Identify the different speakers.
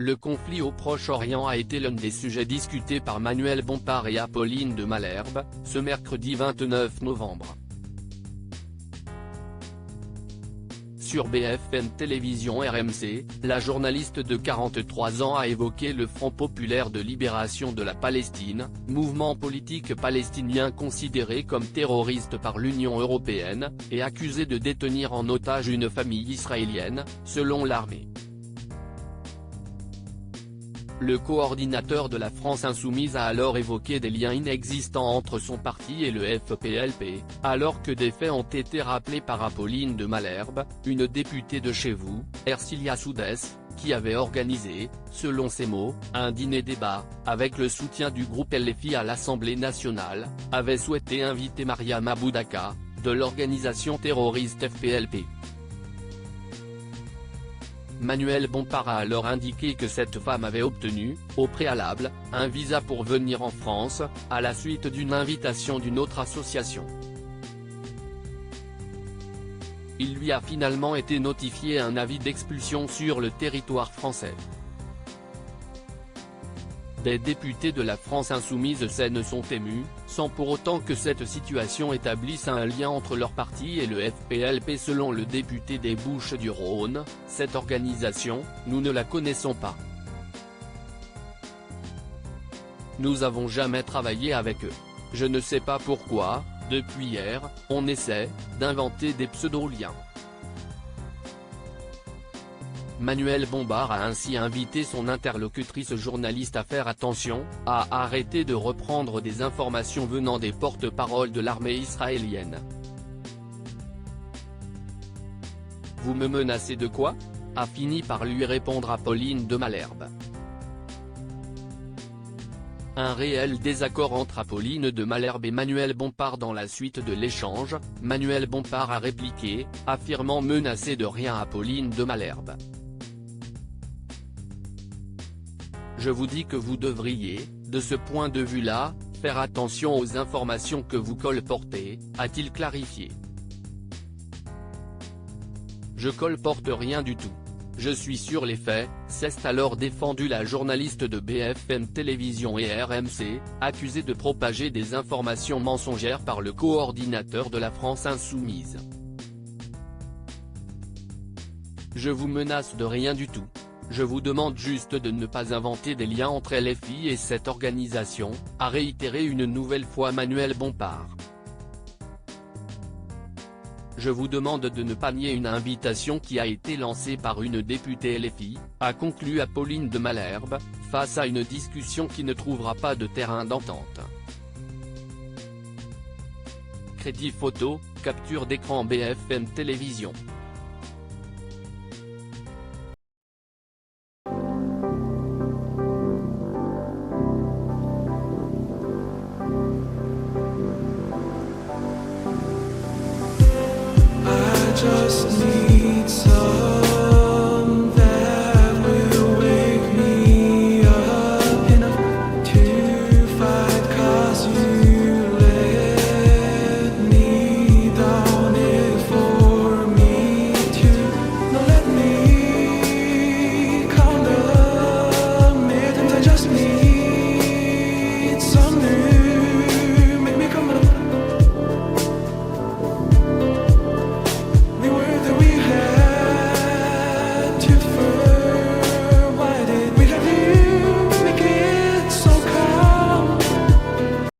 Speaker 1: Le conflit au Proche-Orient a été l'un des sujets discutés par Manuel Bompard et Apolline de Malherbe, ce mercredi 29 novembre. Sur BFM Télévision RMC, la journaliste de 43 ans a évoqué le Front populaire de libération de la Palestine, mouvement politique palestinien considéré comme terroriste par l'Union européenne, et accusé de détenir en otage une famille israélienne, selon l'armée. Le coordinateur de la France Insoumise a alors évoqué des liens inexistants entre son parti et le FPLP, alors que des faits ont été rappelés par Apolline de Malherbe, une députée de chez vous, Ercilia Soudès, qui avait organisé, selon ses mots, un dîner-débat, avec le soutien du groupe LFI à l'Assemblée nationale, avait souhaité inviter Mariam Aboudaka, de l'organisation terroriste FPLP. Manuel Bompard a alors indiqué que cette femme avait obtenu, au préalable, un visa pour venir en France, à la suite d'une invitation d'une autre association. Il lui a finalement été notifié un avis d'expulsion sur le territoire français. Des députés de la France Insoumise ne sont émus, sans pour autant que cette situation établisse un lien entre leur parti et le FPLP. Selon le député des Bouches-du-Rhône, cette organisation, nous ne la connaissons pas. Nous avons jamais travaillé avec eux. Je ne sais pas pourquoi, depuis hier, on essaie d'inventer des pseudo-liens. Manuel Bompard a ainsi invité son interlocutrice journaliste à faire attention, à arrêter de reprendre des informations venant des porte-paroles de l'armée israélienne. « Vous me menacez de quoi ?» a fini par lui répondre Apolline de Malherbe. Un réel désaccord entre Apolline de Malherbe et Manuel Bompard. Dans la suite de l'échange, Manuel Bompard a répliqué, affirmant menacer de rien Apolline de Malherbe. Je vous dis que vous devriez, de ce point de vue-là, faire attention aux informations que vous colportez, a-t-il clarifié. Je colporte rien du tout. Je suis sur les faits, s'est alors défendu la journaliste de BFM Télévision et RMC, accusée de propager des informations mensongères par le coordinateur de la France Insoumise. Je vous menace de rien du tout. Je vous demande juste de ne pas inventer des liens entre LFI et cette organisation, a réitéré une nouvelle fois Manuel Bompard. Je vous demande de ne pas nier une invitation qui a été lancée par une députée LFI, a conclu Apolline de Malherbe, face à une discussion qui ne trouvera pas de terrain d'entente. Crédit photo, capture d'écran BFM Télévision.
Speaker 2: Just need some that will wake me up enough to fight, 'cause you let me down it for me to not let me count the minutes. I just need some new, make me come up. We were that we had to first.